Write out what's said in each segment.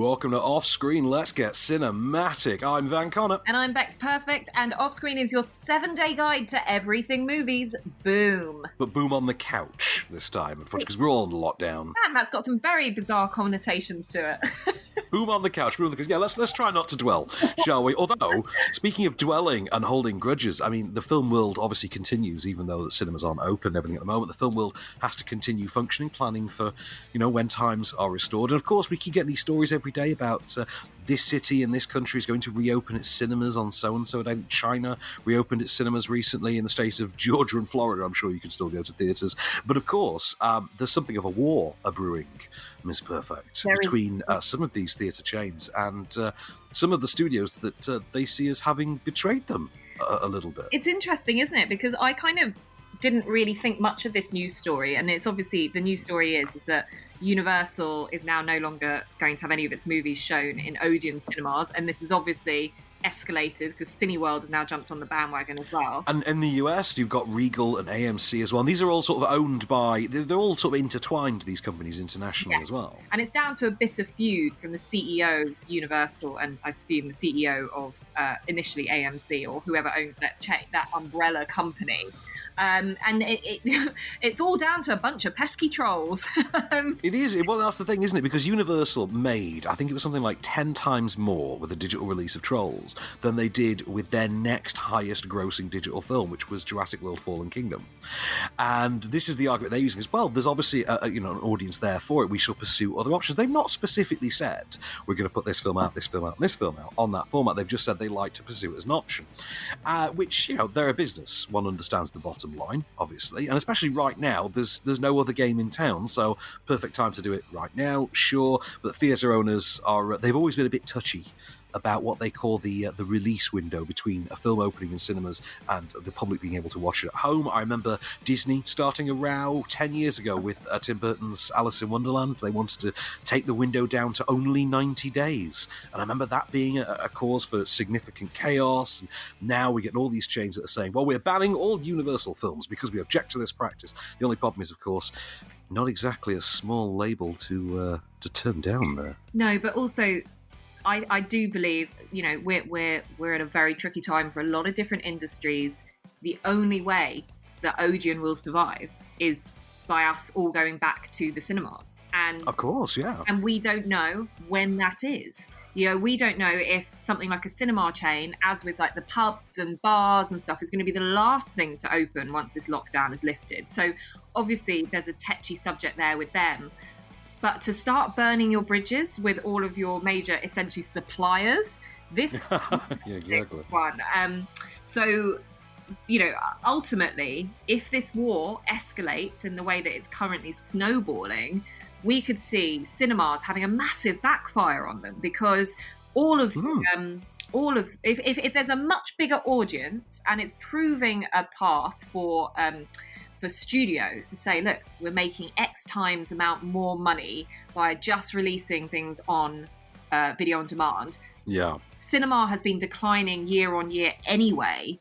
Welcome to Off Screen. Let's get cinematic. I'm Van Connor. And I'm Becks Perfect, and Off Screen is your 7-day guide to everything movies. Boom. But boom on the couch this time, unfortunately, because we're all on lockdown. And that's got some very bizarre connotations to it. Boom on the couch, boom on the couch. Yeah, let's try not to dwell, shall we? Although, speaking of dwelling and holding grudges, I mean, the film world obviously continues, even though the cinemas aren't open and everything at the moment. The film world has to continue functioning, planning for, when times are restored. And of course, we keep getting these stories every day about this city in this country is going to reopen its cinemas on so-and-so day. China reopened its cinemas recently. In the state of Georgia and Florida, I'm sure you can still go to theatres. But of course, there's something of a war brewing, Miss Perfect, between some of these theatre chains and some of the studios that they see as having betrayed them a little bit. It's interesting, isn't it? Because I kind of didn't really think much of this news story, and it's obviously the news story is that Universal is now no longer going to have any of its movies shown in Odeon cinemas, and this is obviously escalated because Cineworld has now jumped on the bandwagon as well. And in the US, you've got Regal and AMC as well. And these are all sort of owned by, they're all sort of intertwined, these companies internationally as well. And it's down to a bit of feud from the CEO of Universal and I assume the CEO of initially AMC or whoever owns that umbrella company. And it's all down to a bunch of pesky trolls. It is. Well, that's the thing, isn't it? Because Universal made, I think it was something like 10 times more with the digital release of Trolls than they did with their next highest grossing digital film, which was Jurassic World Fallen Kingdom. And this is the argument they're using as well. There's obviously an audience there for it. We shall pursue other options. They've not specifically said we're going to put this film out, this film out, and this film out on that format. They've just said they like to pursue it as an option, which, they're a business. One understands the bottom line, obviously, and especially right now, there's no other game in town, so perfect time to do it right now, sure. But theatre owners they've always been a bit touchy about what they call the release window between a film opening in cinemas and the public being able to watch it at home. I remember Disney starting a row 10 years ago with Tim Burton's Alice in Wonderland. They wanted to take the window down to only 90 days. And I remember that being a cause for significant chaos. And now we get all these chains that are saying, well, we're banning all Universal films because we object to this practice. The only problem is, of course, not exactly a small label to turn down there. No, but also I do believe, we're at a very tricky time for a lot of different industries. The only way that Odeon will survive is by us all going back to the cinemas. And of course, yeah. And we don't know when that is. We don't know if something like a cinema chain, as with like the pubs and bars and stuff, is going to be the last thing to open once this lockdown is lifted. So obviously there's a tetchy subject there with them. But to start burning your bridges with all of your major, essentially, suppliers, this yeah, exactly. one. So, ultimately, if this war escalates in the way that it's currently snowballing, we could see cinemas having a massive backfire on them because if there's a much bigger audience and it's proving a path for studios to say, look, we're making X times amount more money by just releasing things on video on demand. Yeah. Cinema has been declining year on year anyway.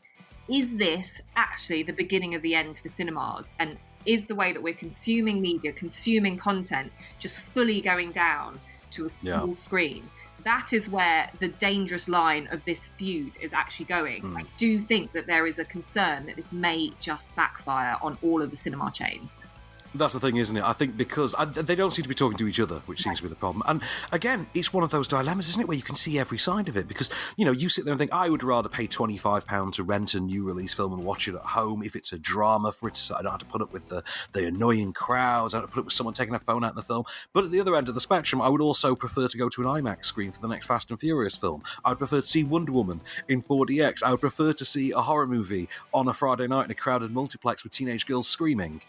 Is this actually the beginning of the end for cinemas? And is the way that we're consuming media, consuming content, just fully going down to a small screen? That is where the dangerous line of this feud is actually going. I do think that there is a concern that this may just backfire on all of the cinema chains. That's the thing, isn't it? I think because they don't seem to be talking to each other, which seems to be the problem. And again, it's one of those dilemmas, isn't it, where you can see every side of it. Because, you sit there and think, I would rather pay £25 to rent a new release film and watch it at home. If it's a drama, I don't have to put up with the annoying crowds. I don't have to put up with someone taking a phone out in the film. But at the other end of the spectrum, I would also prefer to go to an IMAX screen for the next Fast and Furious film. I would prefer to see Wonder Woman in 4DX. I would prefer to see a horror movie on a Friday night in a crowded multiplex with teenage girls screaming.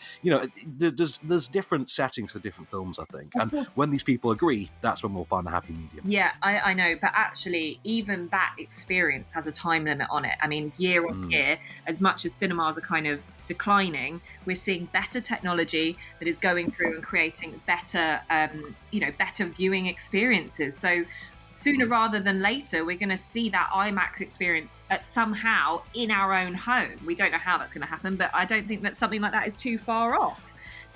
There's different settings for different films, I think. And when these people agree, that's when we'll find the happy medium. Yeah, I know. But actually, even that experience has a time limit on it. I mean, year on year, as much as cinemas are kind of declining, we're seeing better technology that is going through and creating better, better viewing experiences. So sooner rather than later, we're going to see that IMAX experience somehow in our own home. We don't know how that's going to happen, but I don't think that something like that is too far off.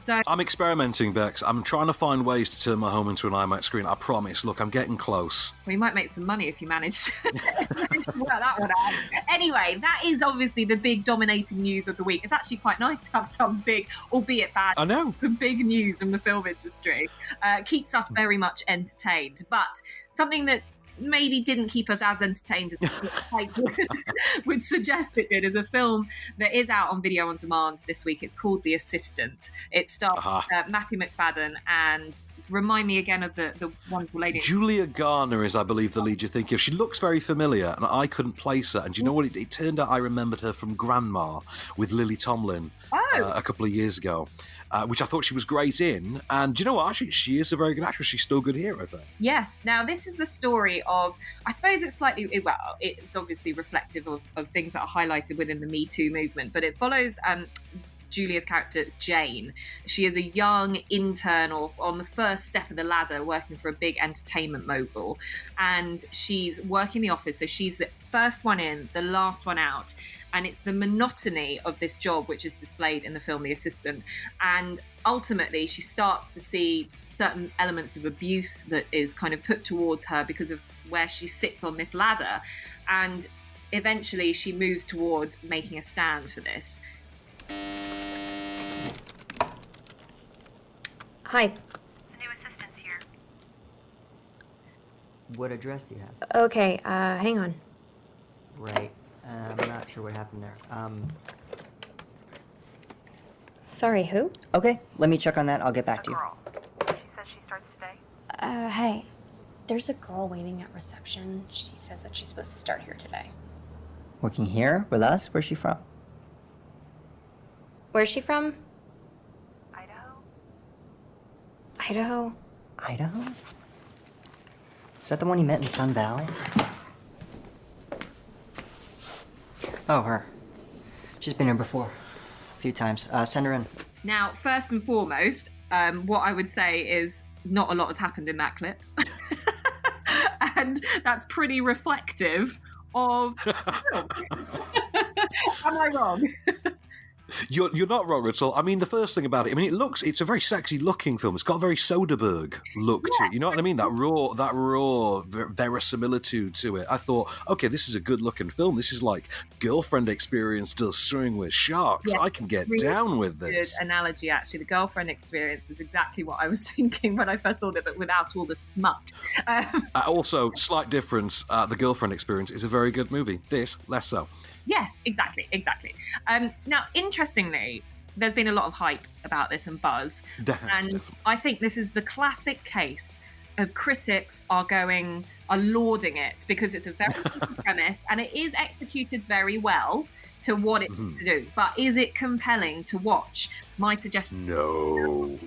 So I'm experimenting, Bex. I'm trying to find ways to turn my home into an IMAX screen. I promise. Look, I'm getting close. we might make some money if you manage to work that one out. Anyway, that is obviously the big dominating news of the week. It's actually quite nice to have some big, albeit bad, I know. big news from the film industry. Keeps us very much entertained. But something that maybe didn't keep us as entertained as I would suggest it did is a film that is out on video on demand this week. It's called The Assistant. It stars Matthew McFadden and remind me again of the wonderful lady. Julia Garner is, I believe, the lead you're thinking of. She looks very familiar, and I couldn't place her. And do you know what? It turned out I remembered her from Grandma with Lily Tomlin a couple of years ago, which I thought she was great in. And do you know what? Actually, she is a very good actress. She's still good here, I think. Yes. Now, this is the story of, I suppose it's slightly, well, it's obviously reflective of things that are highlighted within the Me Too movement, but it follows Julia's character, Jane. She is a young intern or on the first step of the ladder working for a big entertainment mogul. And she's working the office. So she's the first one in, the last one out. And it's the monotony of this job which is displayed in the film The Assistant. And ultimately, she starts to see certain elements of abuse that is kind of put towards her because of where she sits on this ladder. And eventually, she moves towards making a stand for this. Hi. The new assistant's here. What address do you have? Okay, hang on. Right. I'm not sure what happened there. Sorry, who? Okay, let me check on that. I'll get back A to you. girl. She says she starts today. Hey. There's a girl waiting at reception. She says that she's supposed to start here today. Working here with us? Where's she from? Where's she from? Idaho? Idaho. Idaho? Is that the one you met in Sun Valley? Oh, her. She's been here before. A few times. Send her in. Now, first and foremost, what I would say is not a lot has happened in that clip. And that's pretty reflective of the film. Am I wrong? You're not wrong at all. I mean, the first thing about it, I mean, it's a very sexy looking film. It's got a very Soderbergh look to it. You know what I mean? That raw verisimilitude to it. I thought, okay, this is a good looking film. This is like Girlfriend Experience does Swimming with Sharks. Yeah, I can get really down with this. Good analogy, actually. The Girlfriend Experience is exactly what I was thinking when I first saw it, but without all the smut. Also, slight difference, the Girlfriend Experience is a very good movie. This, less so. Yes, exactly. Now, interestingly, there's been a lot of hype about this and buzz. Definitely. I think this is the classic case of critics are lauding it because it's a very simple premise and it is executed very well to what it needs to do. But is it compelling to watch? My suggestion. No.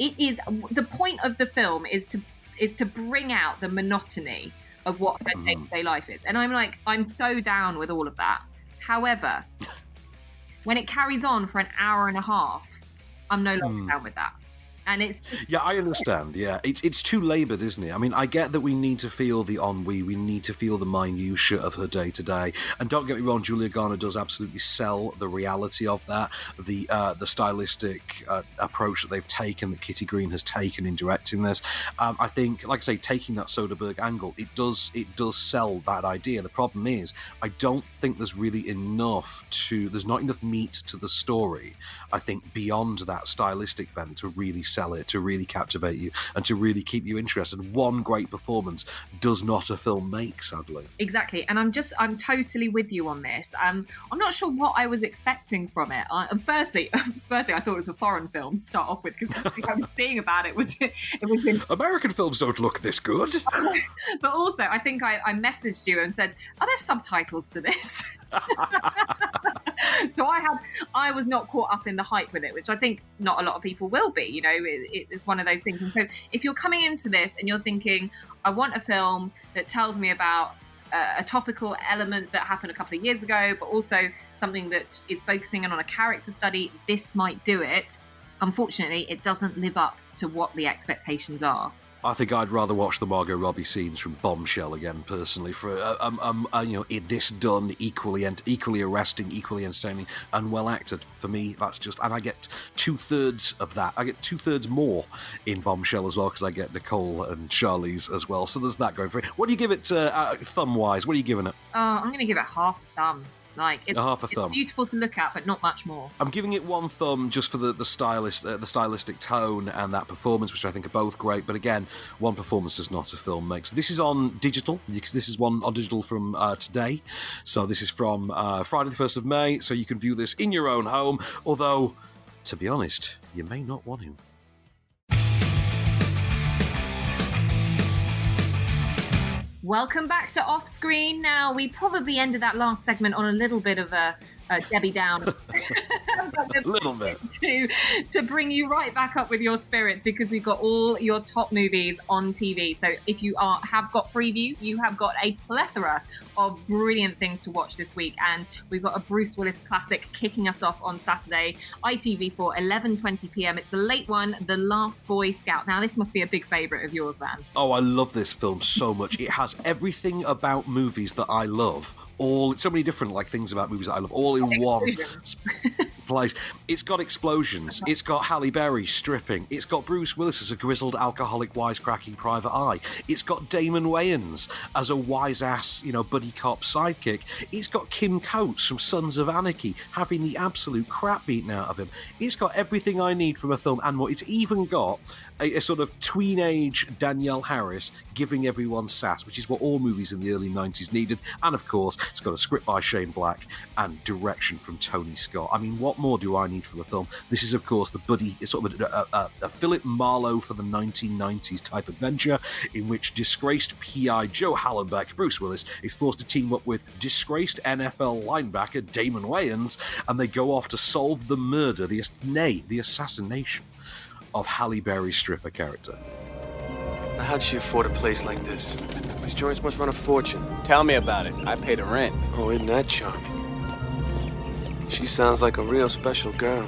It is. The point of the film is to bring out the monotony of what her day-to-day life is. And I'm so down with all of that. However, when it carries on for an hour and a half, I'm no longer down with that. And it's... Yeah, I understand. Yeah, it's too laboured, isn't it? I mean, I get that we need to feel the ennui, we need to feel the minutiae of her day to day. And don't get me wrong, Julia Garner does absolutely sell the reality of that, the stylistic approach that they've taken, that Kitty Green has taken in directing this. I think, like I say, taking that Soderbergh angle, it does sell that idea. The problem is, I don't think there's really there's not enough meat to the story, I think, beyond that stylistic bent to really sell it, to really captivate you, and to really keep you interested. One great performance does not a film make, sadly. Exactly, and I'm totally with you on this. I'm not sure what I was expecting from it. Firstly, I thought it was a foreign film to start off with, because everything I was seeing about it was in... American films don't look this good. But also, I think I messaged you and said, "Are there subtitles to this?" So I was not caught up in the hype with it, which I think not a lot of people will be. You know, it's one of those things. And so if you're coming into this and you're thinking, I want a film that tells me about a topical element that happened a couple of years ago, but also something that is focusing on a character study, this might do it. Unfortunately, it doesn't live up to what the expectations are. I think I'd rather watch the Margot Robbie scenes from Bombshell again, personally. For this done equally arresting, equally entertaining, and well acted. For me, that's just, and I get 2/3 of that. I get 2/3 more in Bombshell as well because I get Nicole and Charlize as well. So there's that going for it. What do you give it thumb wise? What are you giving it? I'm going to give it half a thumb. Like it's beautiful to look at, but not much more. I'm giving it 1 thumb just for the stylistic tone and that performance, which I think are both great. But again, one performance does not a film make. So this is on digital. This is one on digital from today. So this is from Friday the 1st of May. So you can view this in your own home. Although, to be honest, you may not want to. Welcome back to Off Screen. Now, we probably ended that last segment on a little bit of a Debbie Down. A little bit. To bring you right back up with your spirits, because we've got all your top movies on TV. So if you have got Freeview, you have got a plethora of brilliant things to watch this week. And we've got a Bruce Willis classic kicking us off on Saturday, ITV4, 11:20 p.m. It's a late one, The Last Boy Scout. Now, this must be a big favourite of yours, Van. Oh, I love this film so much. It has everything about movies that I love. So many different things about movies that I love, all in one place. It's got explosions. It's got Halle Berry stripping. It's got Bruce Willis as a grizzled alcoholic wisecracking private eye. It's got Damon Wayans as a wise ass, buddy cop sidekick. It's got Kim Coates from Sons of Anarchy having the absolute crap beaten out of him. It's got everything I need from a film and more. It's even got a sort of tween-age Danielle Harris giving everyone sass, which is what all movies in the early 90s needed. And of course, it's got a script by Shane Black and direction from Tony Scott. I mean, what more do I need from a film? This is, of course, the buddy, it's sort of a Philip Marlowe for the 1990s type adventure in which disgraced PI Joe Hallenbeck, Bruce Willis, is forced to team up with disgraced NFL linebacker Damon Wayans, and they go off to solve the murder, the assassination of Halle Berry's stripper character. Now, how'd she afford a place like this? These joints must run a fortune. Tell me about it. I pay the rent. Oh, isn't that charming? She sounds like a real special girl.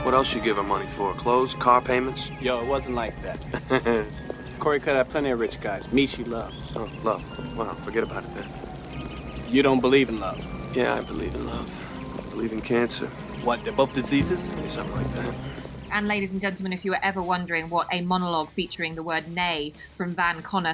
What else you give her money for? Clothes, car payments? Yo, it wasn't like that. Corey could have plenty of rich guys. Me, she loved. Oh, love. Well, forget about it then. You don't believe in love? Yeah, I believe in love. I believe in cancer. What, they're both diseases? Yeah, something like that. And ladies and gentlemen, if you were ever wondering what a monologue featuring the word nay from Van Connor,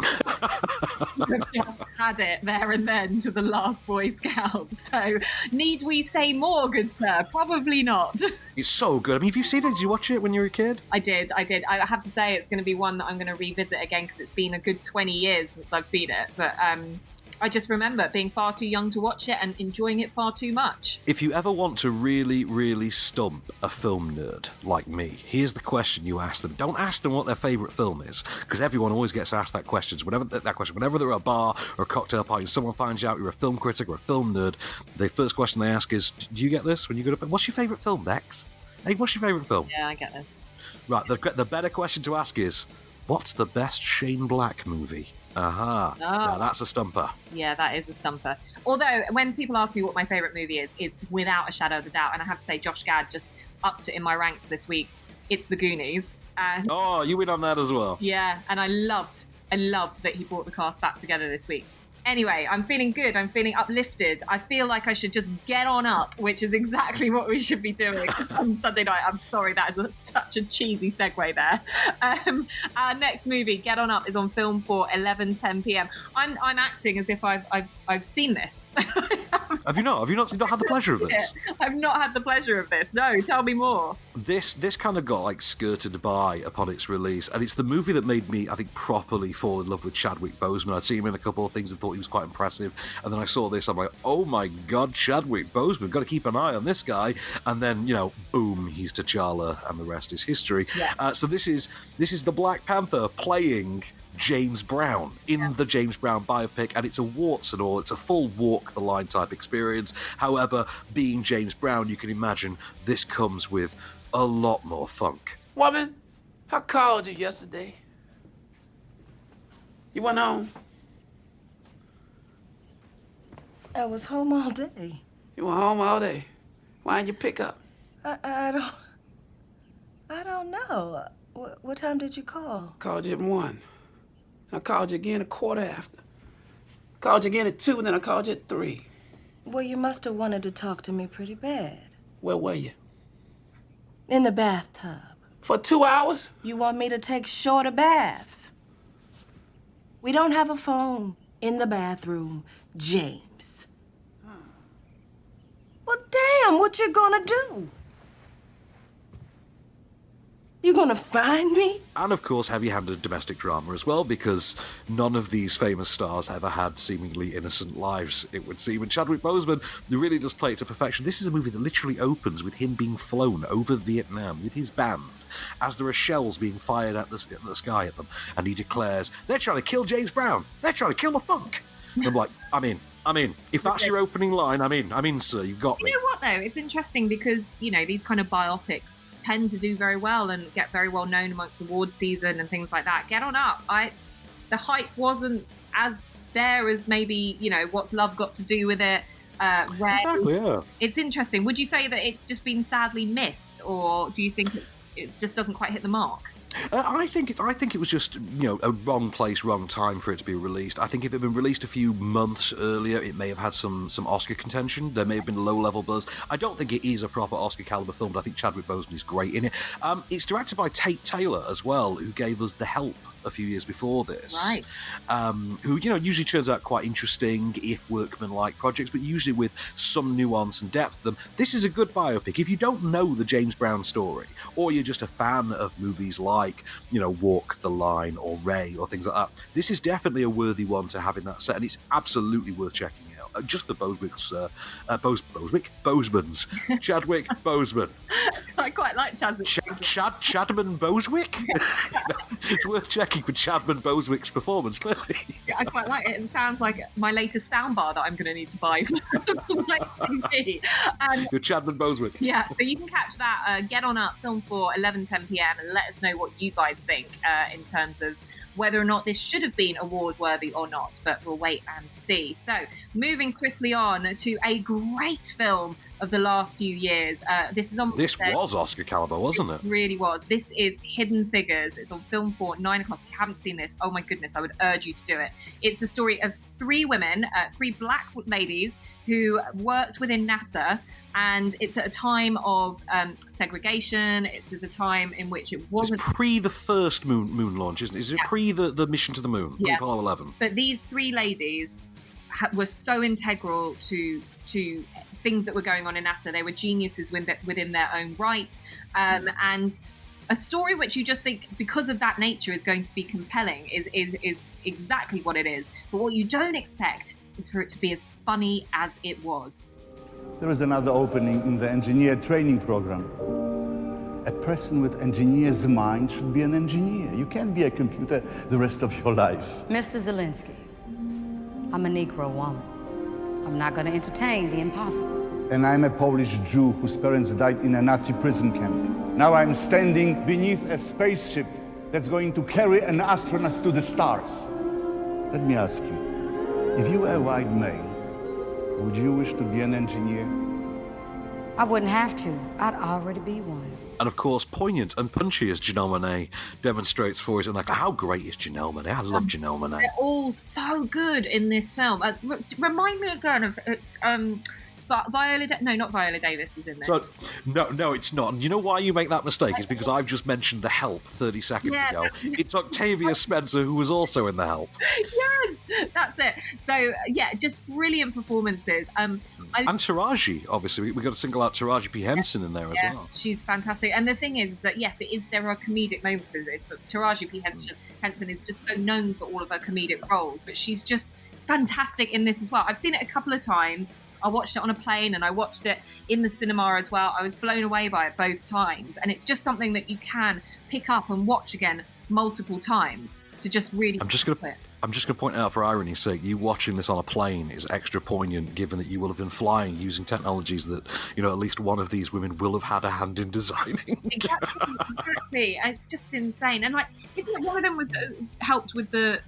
you've just had it there and then to The Last Boy Scout. So need we say more, good sir? Probably not. It's so good. I mean, have you seen it? Did you watch it when you were a kid? I did. I have to say it's going to be one that I'm going to revisit again because it's been a good 20 years since I've seen it. But I just remember being far too young to watch it and enjoying it far too much. If you ever want to really, really stump a film nerd like me, here's the question you ask them. Don't ask them what their favourite film is, because everyone always gets asked that question. Whenever they're at a bar or a cocktail party and someone finds out you're a film critic or a film nerd, the first question they ask is, do you get this when you go to... What's your favourite film, Becks? Hey, what's your favourite film? Yeah, I get this. Right, the better question to ask is, what's the best Shane Black movie? Aha. Oh. Now that's a stumper. Yeah, that is a stumper. Although, when people ask me what my favourite movie is, it's without a shadow of a doubt. And I have to say, Josh Gad just upped it in my ranks this week. It's The Goonies. Oh, you win on that as well. Yeah, and I loved that he brought the cast back together this week. Anyway, I'm feeling good. I'm feeling uplifted. I feel like I should just get on up, which is exactly what we should be doing on Sunday night. I'm sorry, that is such a cheesy segue there. Our next movie, Get On Up, is on film for 11:10 p.m. I'm acting as if I've seen this. Have you not? You've not had the pleasure of this? I've not had the pleasure of this. No, tell me more. This kind of got skirted by upon its release, and it's the movie that made me, I think, properly fall in love with Chadwick Boseman. I'd seen him in a couple of things and thought he was quite impressive, and then I saw this, I'm like, oh my god, Chadwick Boseman, got to keep an eye on this guy. And then, boom, he's T'Challa, and the rest is history. Yeah. So this is the Black Panther playing James Brown in the James Brown biopic, and it's a warts and all. It's a full walk the line type experience. However, being James Brown, you can imagine this comes with a lot more funk. Woman, I called you yesterday. You went home? I was home all day. You were home all day. Why didn't you pick up? I don't know. What time did you call? Called you at 1. I called you again a quarter after. Called you again at 2, and then I called you at 3. Well, you must have wanted to talk to me pretty bad. Where were you? In the bathtub. For 2 hours? You want me to take shorter baths? We don't have a phone in the bathroom, James. Well, damn, what you gonna do? You gonna find me? And of course, heavy-handed domestic drama as well, because none of these famous stars ever had seemingly innocent lives, it would seem. And Chadwick Boseman really does play it to perfection. This is a movie that literally opens with him being flown over Vietnam with his band as there are shells being fired at the sky at them, and he declares, "They're trying to kill James Brown. They're trying to kill the funk." I'm like, I'm in. If that's your opening line, I'm in, sir. You've got me. You know what, though? It's interesting because, these kind of biopics tend to do very well and get very well known amongst award season and things like that. Get On Up. The hype wasn't as there as maybe, What's Love Got to Do with It? Exactly, yeah. It's interesting. Would you say that it's just been sadly missed, or do you think it just doesn't quite hit the mark? I think it was just a wrong place, wrong time for it to be released. I think if it had been released a few months earlier, it may have had some Oscar contention. There may have been low-level buzz. I don't think it is a proper Oscar caliber film, but I think Chadwick Boseman is great in it. It's directed by Tate Taylor as well, who gave us The Help a few years before this. Right. Who usually turns out quite interesting, if workman-like projects, but usually with some nuance and depth to them. This is a good biopic. If you don't know the James Brown story, or you're just a fan of movies like, Walk the Line or Ray or things like that, this is definitely a worthy one to have in that set, and it's absolutely worth checking out. Just for Boseman's, Chadwick Boseman. I quite like Chadwick. Chadman Boswick? It's worth checking for Chadman Boswick's performance, clearly. Yeah, I quite like it. It sounds like my latest soundbar that I'm going to need to buy for my TV. You're Chadman Boswick. Yeah, so you can catch that Get On Up film for 11:10 p.m. and let us know what you guys think in terms of whether or not this should have been award worthy or not, but we'll wait and see. So, moving swiftly on to a great film of the last few years. This was Oscar caliber, wasn't it? It really was. This is Hidden Figures. It's on film for 9 o'clock. If you haven't seen this, oh my goodness, I would urge you to do it. It's the story of 3 women, 3 black ladies who worked within NASA. And it's at a time of segregation. It's at the time in which it wasn't... It's pre the first moon launch, isn't it? Is it pre the mission to the moon, Apollo 11? But these 3 ladies were so integral to things that were going on in NASA. They were geniuses within their own right. And a story which you just think, because of that nature, is going to be compelling is exactly what it is. But what you don't expect is for it to be as funny as it was. There is another opening in the engineer training program. A person with engineer's mind should be an engineer. You can't be a computer the rest of your life. Mr. Zelensky, I'm a Negro woman. I'm not going to entertain the impossible. And I'm a Polish Jew whose parents died in a Nazi prison camp. Now I'm standing beneath a spaceship that's going to carry an astronaut to the stars. Let me ask you, if you were a white male, would you wish to be an engineer? I wouldn't have to. I'd already be one. And of course, poignant and punchy as Janelle Monáe demonstrates for us. And how great is Janelle Monáe? I love Janelle Monáe. They're all so good in this film. Remind me again of Viola. Not Viola Davis is in there. So, no, it's not. And you know why you make that mistake? It's because I've just mentioned The Help 30 seconds ago. It's Octavia Spencer, who was also in The Help. Yes, that's it. So, just brilliant performances. And Taraji, obviously. We've got to single out Taraji P. Henson in there as well. She's fantastic. And the thing is that, yes, there are comedic moments in this, but Taraji P. Henson is just so known for all of her comedic roles, but she's just fantastic in this as well. I've seen it a couple of times. I watched it on a plane and I watched it in the cinema as well. I was blown away by it both times. And it's just something that you can pick up and watch again multiple times to just really... I'm just going to point out, for irony's sake, you watching this on a plane is extra poignant, given that you will have been flying using technologies that, at least one of these women will have had a hand in designing. Exactly. It's just insane. And isn't it one of them was helped with the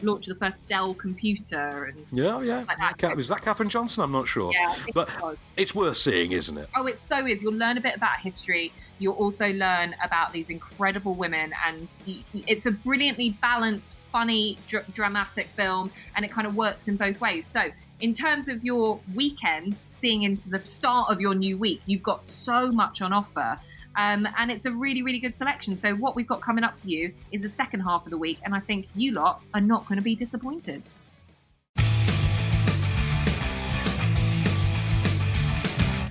launch of the first Dell computer? And yeah. Like that. Was that Katherine Johnson? I'm not sure. Yeah, I think it was. It's worth seeing, isn't it? Oh, it so is. You'll learn a bit about history. you'll also learn about these incredible women, and it's a brilliantly balanced, funny, dramatic film, and it kind of works in both ways. So in terms of your weekend, seeing into the start of your new week, you've got so much on offer. And it's a really, really good selection. So what we've got coming up for you is the second half of the week, and I think you lot are not going to be disappointed.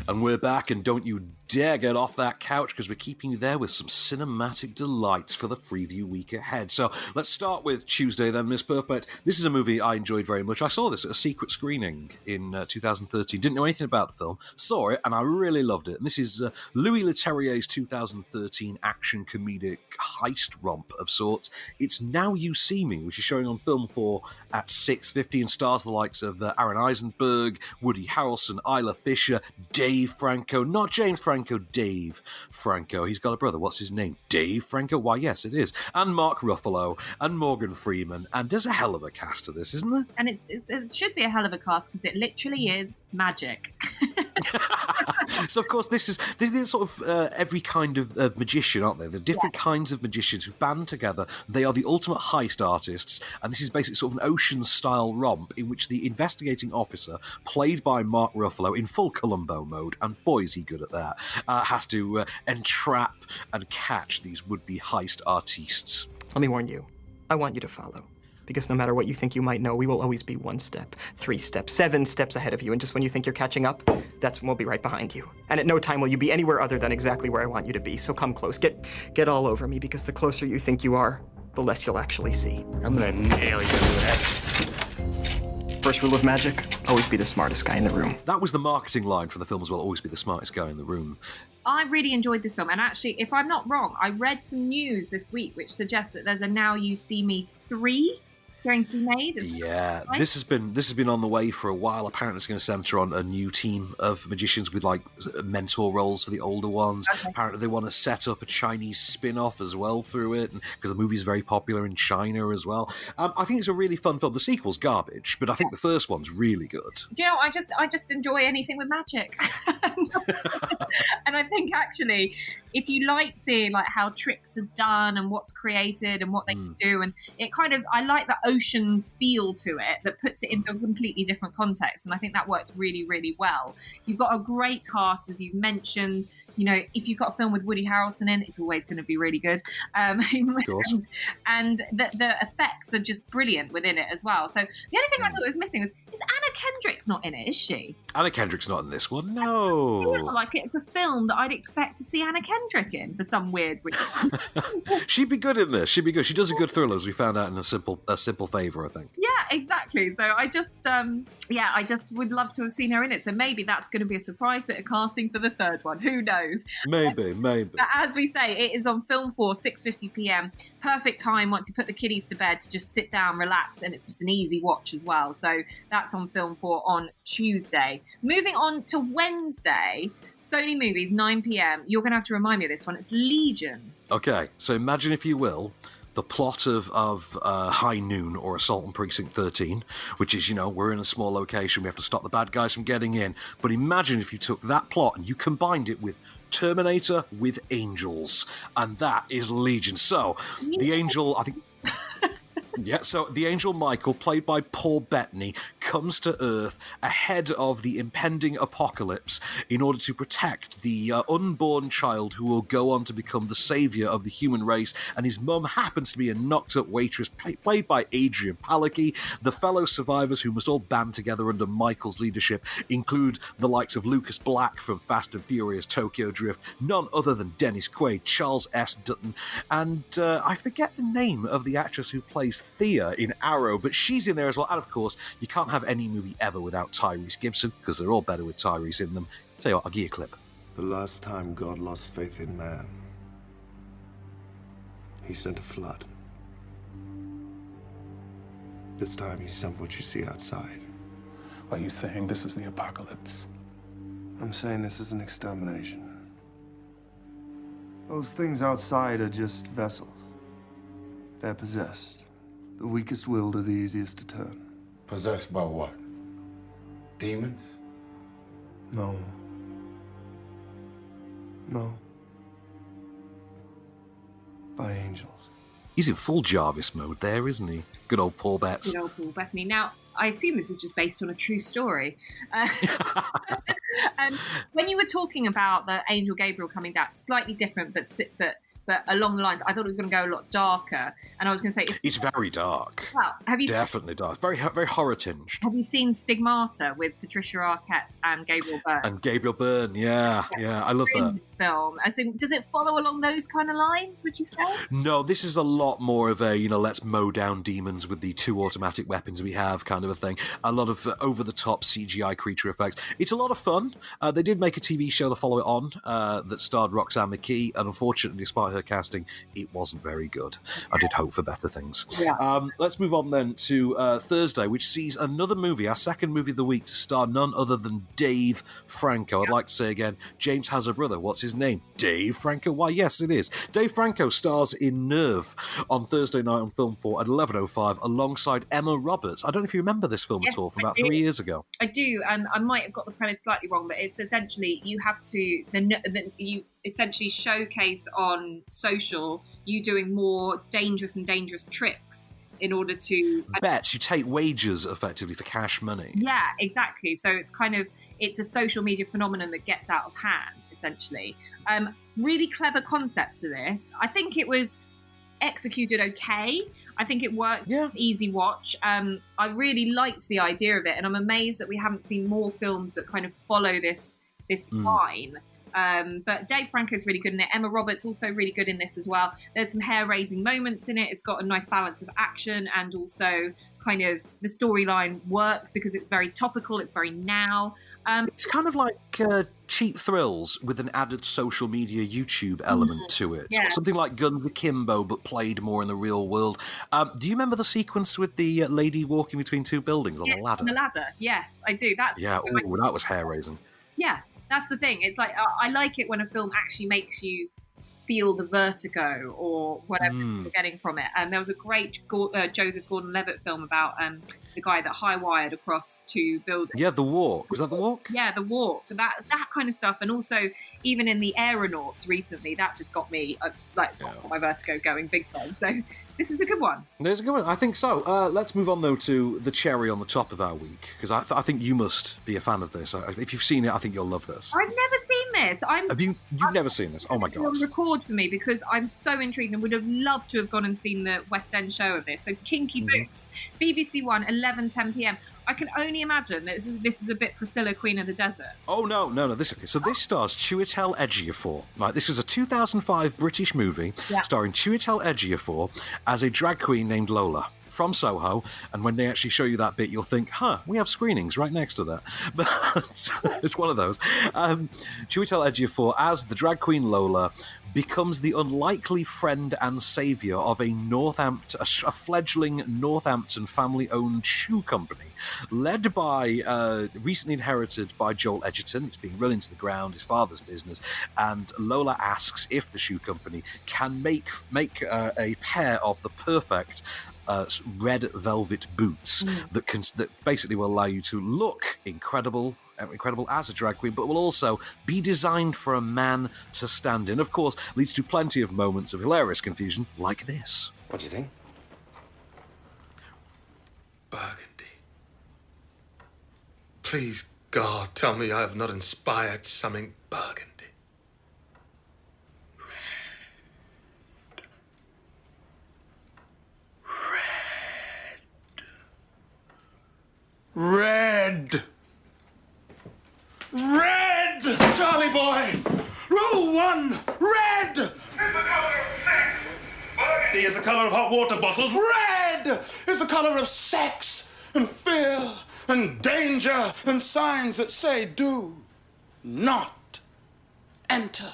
And we're back, and don't you dare get off that couch, because we're keeping you there with some cinematic delights for the Freeview week ahead. So let's start with Tuesday then, Miss Perfect. This is a movie I enjoyed very much. I saw this at a secret screening in 2013. Didn't know anything about the film. Saw it, and I really loved it. And this is Louis Leterrier's 2013 action comedic heist romp of sorts. It's Now You See Me, which is showing on Film 4 at 6:50 and stars the likes of Aaron Eisenberg, Woody Harrelson, Isla Fisher, Dave Franco, not James Franco, Dave Franco. He's got a brother. What's his name? Dave Franco? Why, yes, it is. And Mark Ruffalo and Morgan Freeman. And there's a hell of a cast to this, isn't there? And it should be a hell of a cast, because it literally is magic. So, of course, this is sort of every kind of magician, aren't they? The different kinds of magicians who band together. They are the ultimate heist artists, and this is basically sort of an Ocean-style romp in which the investigating officer, played by Mark Ruffalo in full Columbo mode, and boy is he good at that, has to entrap and catch these would-be heist artistes. Let me warn you, I want you to follow. Because no matter what you think you might know, we will always be 1 step, 3 steps, 7 steps ahead of you. And just when you think you're catching up, that's when we'll be right behind you. And at no time will you be anywhere other than exactly where I want you to be. So come close, get all over me, because the closer you think you are, the less you'll actually see. I'm gonna nail you to that. First rule of magic, always be the smartest guy in the room. That was the marketing line for the film as well, always be the smartest guy in the room. I really enjoyed this film, and actually, if I'm not wrong, I read some news this week which suggests that there's a Now You See Me 3 going to be made. Yeah, this has been on the way for a while. Apparently it's going to centre on a new team of magicians with like mentor roles for the older ones. Okay. Apparently they want to set up a Chinese spin-off as well through it, because the movie's very popular in China as well. I think it's a really fun film. The sequel's garbage, but I think the first one's really good. Do you know, I just enjoy anything with magic. And I think actually, if you like seeing like how tricks are done and what's created and what they can do, and it kind of, I like the Ocean's feel to it that puts it into a completely different context, and I think that works really, really well. You've got a great cast, as you've mentioned. You know, if you've got a film with Woody Harrelson in, it's always going to be really good. And the effects are just brilliant within it as well. So the only thing I thought was missing is Anna Kendrick's not in it, is she? Anna Kendrick's not in this one, no. I feel like it's a film that I'd expect to see Anna Kendrick in for some weird reason. She'd be good in this. She'd be good. She does a good thriller, as we found out in a simple favor, I think. Yeah, exactly. So I just would love to have seen her in it. So maybe that's going to be a surprise bit of casting for the third one. Who knows? Maybe. But as we say, it is on Film 4, 6:50 p.m. Perfect time once you put the kiddies to bed to just sit down, relax, and it's just an easy watch as well. So that's on Film 4 on Tuesday. Moving on to Wednesday, Sony Movies, 9 p.m. You're going to have to remind me of this one. It's Legion. Okay, so imagine, if you will, the plot of High Noon or Assault on Precinct 13, which is, we're in a small location, we have to stop the bad guys from getting in. But imagine if you took that plot and you combined it with Terminator with angels, and that is Legion. So, the angel, I think... Yeah, so the angel Michael, played by Paul Bettany, comes to Earth ahead of the impending apocalypse in order to protect the unborn child who will go on to become the saviour of the human race, and his mum happens to be a knocked-up waitress played by Adrian Palicki. The fellow survivors, who must all band together under Michael's leadership, include the likes of Lucas Black from Fast and Furious Tokyo Drift, none other than Dennis Quaid, Charles S. Dutton, and I forget the name of the actress who plays Thea in Arrow, but she's in there as well. And of course, you can't have any movie ever without Tyrese Gibson, because they're all better with Tyrese in them. Tell you what, I'll give you a clip. The last time God lost faith in man, he sent a flood. This time he sent what you see outside. Are you saying this is the apocalypse? I'm saying this is an extermination. Those things outside are just vessels. They're possessed. The weakest willed are the easiest to turn. Possessed by what? Demons? No. by angels. He's in full Jarvis mode there, isn't he? Good old Paul Betts. Good old Paul Bettany. Now, I assume this is just based on a true story. And when you were talking about the angel Gabriel coming down, slightly different, but along the lines, I thought it was going to go a lot darker. And I was going to say, it's very dark. Well, have you definitely dark, very very horror tinged. Have you seen Stigmata with Patricia Arquette and Gabriel Byrne? And Gabriel Byrne, yeah, I love that film. As in, does it follow along those kind of lines, would you say? No, this is a lot more of a, let's mow down demons with the 2 automatic weapons we have kind of a thing. A lot of over-the-top CGI creature effects. It's a lot of fun. They did make a TV show to follow it on that starred Roxanne McKee, and unfortunately, despite her casting, it wasn't very good. I did hope for better things. Yeah. Let's move on then to Thursday, which sees another movie, our second movie of the week, to star none other than Dave Franco. I'd like to say again, James has a brother. What's his name? Dave Franco? Why, yes, it is. Dave Franco stars in Nerve on Thursday night on Film 4 at 11:05 alongside Emma Roberts. I don't know if you remember this film at all from about 3 years ago. I do. I might have got the premise slightly wrong, but it's essentially you have to you essentially showcase on social you doing more dangerous tricks in order to bets. You take wages effectively for cash money. Yeah, exactly. So it's a social media phenomenon that gets out of hand, essentially. Really clever concept to this. I think it was executed okay. I think it worked. Yeah. Easy watch. I really liked the idea of it, and I'm amazed that we haven't seen more films that kind of follow this line. But Dave Franco's really good in it. Emma Roberts also really good in this as well. There's some hair-raising moments in it. It's got a nice balance of action, and also kind of the storyline works because it's very topical. It's very now. It's kind of like cheap thrills with an added social media YouTube element to it. Yeah. Something like Guns Akimbo, but played more in the real world. Do you remember the sequence with the lady walking between 2 buildings on the ladder? On the ladder, yes, I do. That was hair-raising. Yeah, that's the thing. It's like I like it when a film actually makes you feel the vertigo or whatever you're getting from it. And there was a great Joseph Gordon-Levitt film about the guy that high-wired across 2 buildings. Yeah, The Walk. Was that The Walk? Yeah, The Walk. That kind of stuff. And also, even in The Aeronauts recently, that just got me, got my vertigo going big time. So this is a good one. There's a good one. I think so. Let's move on, though, to the cherry on the top of our week, because I think you must be a fan of this. If you've seen it, I think you'll love this. I've never seen this. You've never seen this? Oh, my God. On record for me, because I'm so intrigued and would have loved to have gone and seen the West End show of this. So Kinky Boots, BBC One, 11:10 p.m. I can only imagine that this is a bit Priscilla, Queen of the Desert. Oh, no. This stars Chiwetel Ejiofor. Right, this was a 2005 British movie starring Chiwetel Ejiofor as a drag queen named Lola from Soho, and when they actually show you that bit, you'll think, we have screenings right next to that. But it's one of those. Chiwetel Ejiofor as the drag queen Lola becomes the unlikely friend and saviour of a fledgling Northampton family-owned shoe company, led by, recently inherited by Joel Edgerton. It's being run into the ground, his father's business, and Lola asks if the shoe company can make a pair of the perfect red velvet boots that basically will allow you to look incredible as a drag queen, but will also be designed for a man to stand in. Of course, leads to plenty of moments of hilarious confusion like this. What do you think? Burgundy. Please, God, tell me I have not inspired something burgundy. Red! Red! Charlie boy! Rule 1! Red! It's the color of sex! Burgundy is the color of hot water bottles. Red is the color of sex and fear and danger and signs that say do not enter.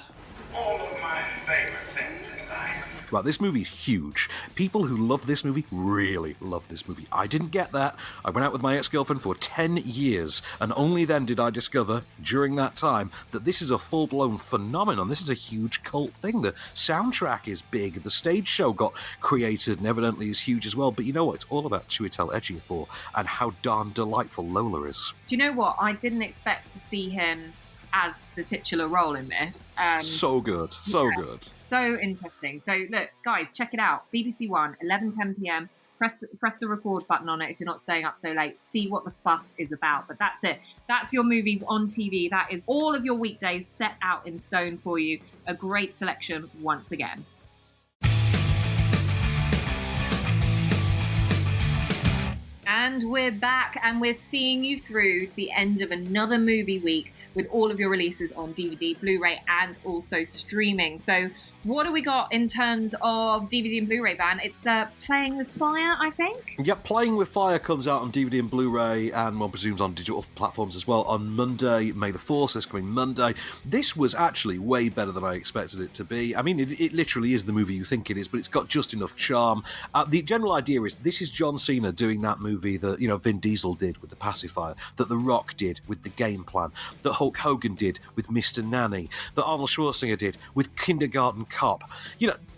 All of my favorite things in life. Right, this movie's huge. People who love this movie really love this movie. I didn't get that. I went out with my ex-girlfriend for 10 years, and only then did I discover, during that time, that this is a full-blown phenomenon. This is a huge cult thing. The soundtrack is big. The stage show got created and evidently is huge as well. But you know what? It's all about Chiwetel Ejiofor and how darn delightful Lola is. Do you know what? I didn't expect to see him as the titular role in this. So good. So good. So interesting. So look, guys, check it out. BBC One, 11:10 p.m. Press the record button on it if you're not staying up so late. See what the fuss is about. But that's it. That's your movies on TV. That is all of your weekdays set out in stone for you. A great selection once again. And we're back, and we're seeing you through to the end of another movie week with all of your releases on DVD, Blu-ray, and also streaming. So what do we got in terms of DVD and Blu-ray, Van? It's Playing with Fire, I think? Yep, Playing with Fire comes out on DVD and Blu-ray, and one presumes on digital platforms as well on Monday, May the 4th, this coming Monday. This was actually way better than I expected it to be. I mean, it literally is the movie you think it is, but it's got just enough charm. The general idea is this is John Cena doing that movie that, Vin Diesel did with The Pacifier, that The Rock did with The Game Plan, that Hulk Hogan did with Mr. Nanny, that Arnold Schwarzenegger did with Kindergarten Cop.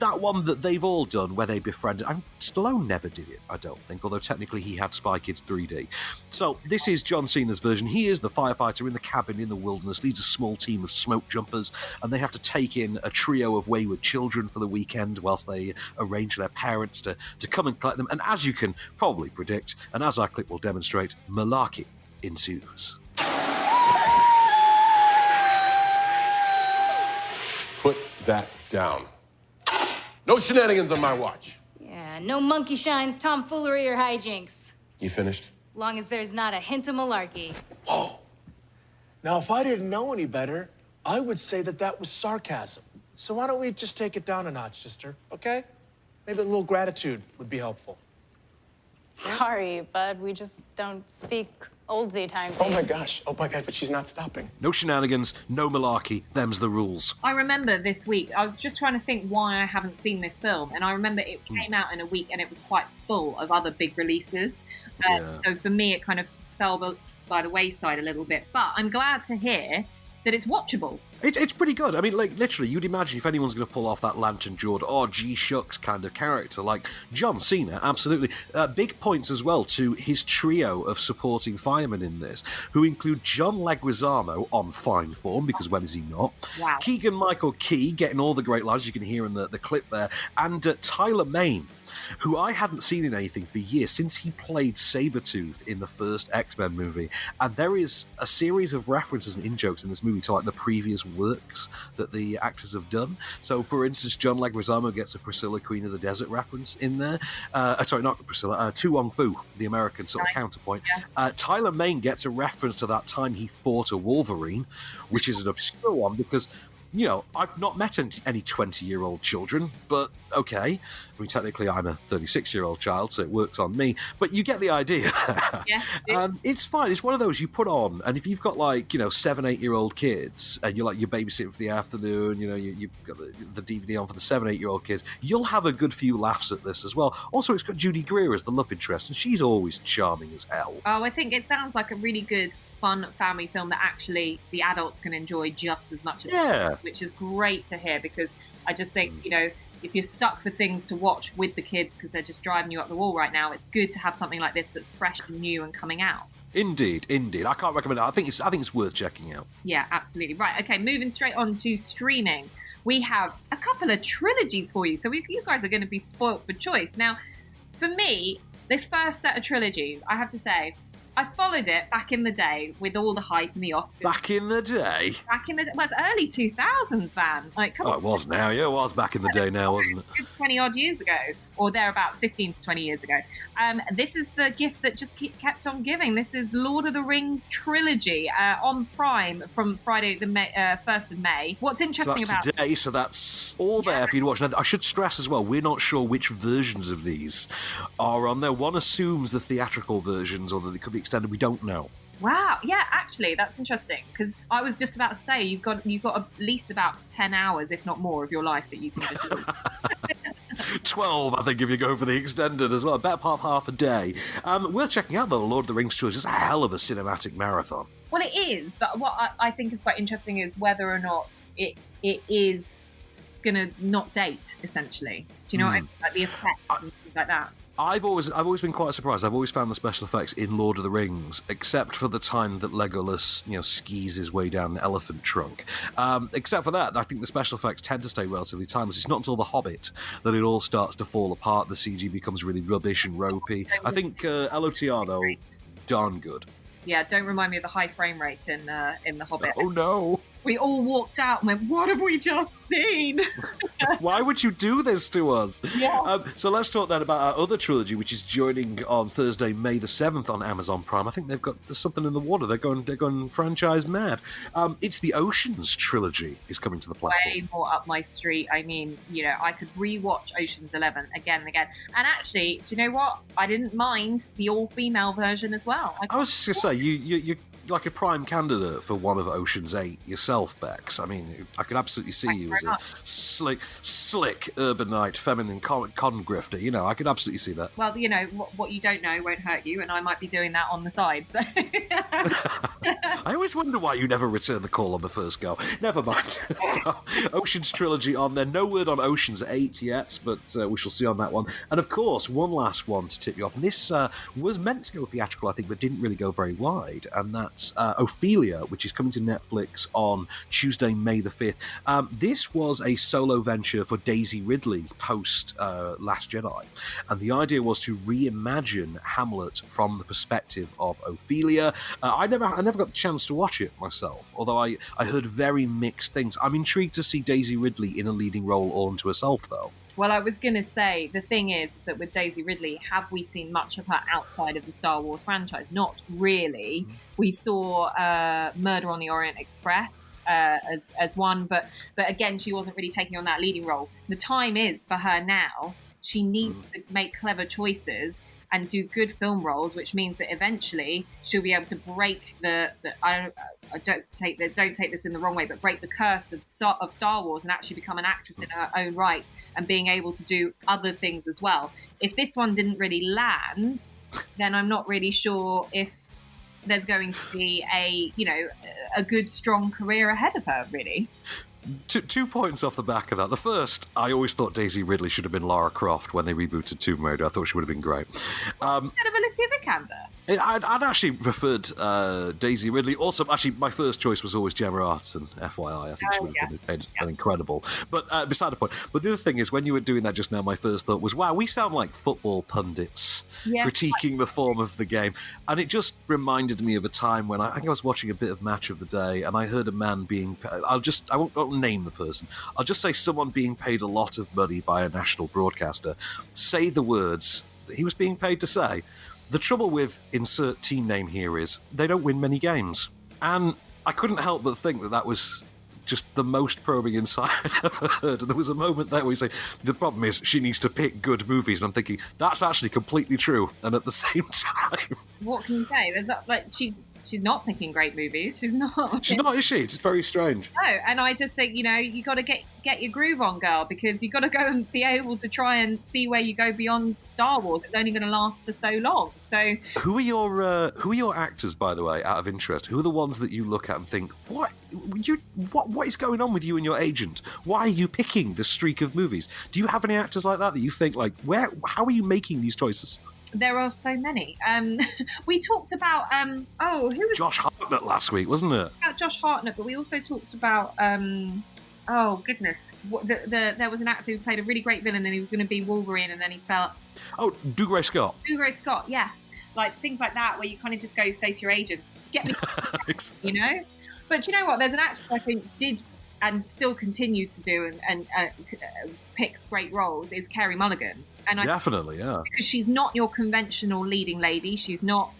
That one that they've all done where they befriended. Stallone never did it, I don't think, although technically he had Spy Kids 3D. So this is John Cena's version. He is the firefighter in the cabin in the wilderness, leads a small team of smoke jumpers, and they have to take in a trio of wayward children for the weekend whilst they arrange for their parents to come and collect them. And as you can probably predict, and as our clip will demonstrate, malarkey ensues. Put that down. No shenanigans on my watch. Yeah, no monkey shines, tomfoolery, or hijinks. You finished? Long as there's not a hint of malarkey. Now, if I didn't know any better, I would say that was sarcasm. So why don't we just take it down a notch, sister, okay? Maybe a little gratitude would be helpful. Sorry, bud, we just don't speak oldsy times. Oh my gosh, but she's not stopping. No shenanigans, no malarkey, them's the rules. I remember this week, I was just trying to think why I haven't seen this film, and I remember it came out in a week and it was quite full of other big releases. So for me, it kind of fell by the wayside a little bit. But I'm glad to hear that it's watchable. It's pretty good. I mean, literally, you'd imagine if anyone's going to pull off that lantern-jawed, gee shucks kind of character, like John Cena, absolutely. Big points as well to his trio of supporting firemen in this, who include John Leguizamo on fine form, because when is he not? Wow. Keegan-Michael Key, getting all the great lines you can hear in the clip there, and Tyler Mane, who I hadn't seen in anything for years, since he played Sabretooth in the first X-Men movie. And there is a series of references and in-jokes in this movie to, the previous works that the actors have done. So, for instance, John Leguizamo gets a Priscilla, Queen of the Desert reference in there. Sorry, not Priscilla, Tu Wong Fu, the American sort of counterpoint. Tyler Mane gets a reference to that time he fought a Wolverine, which is an obscure one because... I've not met any 20-year-old children, but okay. I mean, technically, I'm a 36-year-old child, so it works on me. But you get the idea. Yeah. It's fine. It's one of those you put on, and if you've got 7, 8-year-old kids, and you're babysitting for the afternoon, you've got the DVD on for the 7, 8-year-old kids, you'll have a good few laughs at this as well. Also, it's got Judy Greer as the love interest, and she's always charming as hell. Oh, I think it sounds like a really good fun family film that actually the adults can enjoy just as much as the kids, which is great to hear, because I just think, if you're stuck for things to watch with the kids because they're just driving you up the wall right now, it's good to have something like this that's fresh and new and coming out. Indeed. I can't recommend it. I think it's worth checking out. Yeah, absolutely. Right, okay, moving straight on to streaming. We have a couple of trilogies for you, so you guys are going to be spoilt for choice. Now, for me, this first set of trilogies, I have to say, I followed it back in the day with all the hype and the Oscars. Back in the day? Well, it's early 2000s, Van. Come on. It was now. Yeah, it was back in the day now, wasn't it? 20-odd years ago, or thereabouts, 15 to 20 years ago. This is the gift that just kept on giving. This is Lord of the Rings trilogy on Prime from Friday, the 1st of May. What's interesting about today, so that's all there for you to watch. Now, I should stress as well, we're not sure which versions of these are on there. One assumes the theatrical versions, or that they could be extended. We don't know. Wow, yeah, actually, that's interesting, because I was just about to say you've got at least about 10 hours, if not more, of your life that you can just lose. 12, I think, if you go for the extended as well. About half a day. We're checking out the Lord of the Rings trilogy. It's a hell of a cinematic marathon. Well, it is, but what I think is quite interesting is whether or not it is going to not date, essentially. Do you know what I mean? Like the effects and things like that. I've always been quite surprised. I've always found the special effects in Lord of the Rings, except for the time that Legolas, skis his way down an elephant trunk. Except for that, I think the special effects tend to stay relatively timeless. It's not until The Hobbit that it all starts to fall apart. The CG becomes really rubbish and ropey. I think LOTR, though, darn good. Yeah, don't remind me of the high frame rate in The Hobbit. Oh, no. We all walked out and went, what have we just seen? Why would you do this to us? Yeah. So let's talk then about our other trilogy, which is joining on Thursday, May the 7th on Amazon Prime. I think there's something in the water. They're going franchise mad. It's the Oceans trilogy is coming to the platform. Way more up my street. I mean, I could rewatch Ocean's 11 again and again. And actually, do you know what? I didn't mind the all-female version as well. I was just going to say, you're like a prime candidate for one of Ocean's 8 yourself, Becks. I mean, I could absolutely see you as a slick, urbanite, feminine con grifter. I could absolutely see that. Well, what you don't know won't hurt you, and I might be doing that on the side. So I always wonder why you never return the call on the first go. Never mind. So, Ocean's trilogy on there. No word on Ocean's 8 yet, but we shall see on that one. And of course, one last one to tip you off. And this was meant to go theatrical, I think, but didn't really go very wide. And that's Ophelia, which is coming to Netflix on Tuesday, May the 5th. This was a solo venture for Daisy Ridley post Last Jedi. And the idea was to reimagine Hamlet from the perspective of Ophelia. I never got the chance to watch it myself, although I heard very mixed things. I'm intrigued to see Daisy Ridley in a leading role all unto herself, though. Well, I was going to say, the thing is that with Daisy Ridley, have we seen much of her outside of the Star Wars franchise? Not really. We saw Murder on the Orient Express as one, but again, she wasn't really taking on that leading role. The time is for her now. She needs to make clever choices and do good film roles, which means that eventually she'll be able to break I don't take this in the wrong way, but break the curse of Star Wars and actually become an actress in her own right and being able to do other things as well. If this one didn't really land, then I'm not really sure if there's going to be a good, strong career ahead of her, really. 2 points off the back of that. The first, I always thought Daisy Ridley should have been Lara Croft when they rebooted Tomb Raider. I thought she would have been great. Instead of Alicia Vikander. I'd actually preferred Daisy Ridley. Also, actually, my first choice was always Gemma Arterton, FYI. I think she would have been incredible. But beside the point. But the other thing is, when you were doing that just now, my first thought was, wow, we sound like football pundits critiquing the form of the game. And it just reminded me of a time when I think I was watching a bit of Match of the Day, and I heard a man being... I won't name the person. I'll just say someone being paid a lot of money by a national broadcaster say the words that he was being paid to say. The trouble with insert team name here is they don't win many games. And I couldn't help but think that was just the most probing insight I'd ever heard. And there was a moment there where you say, the problem is she needs to pick good movies. And I'm thinking, that's actually completely true. And at the same time... What can you say? She's not picking great movies. She's not. She's not, is she? It's very strange. No, and I just think, you got to get your groove on, girl, because you got to go and be able to try and see where you go beyond Star Wars. It's only going to last for so long. So, who are your actors, by the way, out of interest? Who are the ones that you look at and think, what is going on with you and your agent? Why are you picking this streak of movies? Do you have any actors like that you think, how are you making these choices? There are so many. We talked about who was Josh Hartnett last week, wasn't it? About Josh Hartnett, but we also talked about oh goodness, there was an actor who played a really great villain, and he was going to be Wolverine, and then he felt. Oh, Dougray Scott. Dougray Scott, yes, like things like that, where you kind of just go say to your agent, "Get me," But you know what? There's an actor I think did and still continues to do and pick great roles is Carey Mulligan. And definitely, yeah. Because she's not your conventional leading lady. She's not,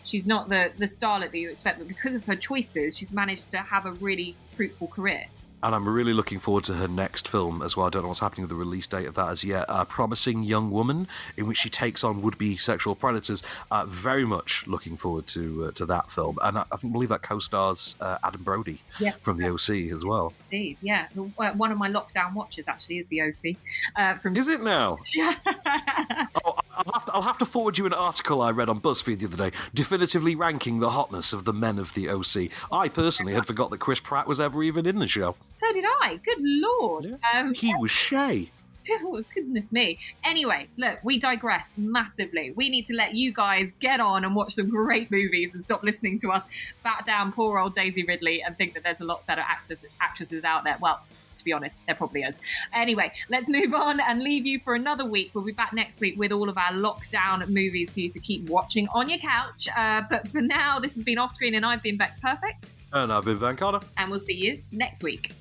she's not the starlet that you expect. But because of her choices, she's managed to have a really fruitful career. And I'm really looking forward to her next film as well. I don't know what's happening with the release date of that as yet. Promising Young Woman, in which she takes on would-be sexual predators. Very much looking forward to that film. And I believe that co-stars Adam Brody from The OC as well. Indeed, yeah. One of my lockdown watches actually is The OC. Is it now? Yeah. I'll have to forward you an article I read on BuzzFeed the other day, definitively ranking the hotness of the men of The OC. I personally had forgot that Chris Pratt was ever even in the show. So did I. Good Lord. Yeah. He was Shay. Oh, goodness me. Anyway, look, we digress massively. We need to let you guys get on and watch some great movies and stop listening to us bat down poor old Daisy Ridley and think that there's a lot better actresses out there. Well, to be honest, there probably is. Anyway, let's move on and leave you for another week. We'll be back next week with all of our lockdown movies for you to keep watching on your couch. But for now, this has been Off Screen and I've been Becks Perfect. And I've been Van Carter. And we'll see you next week.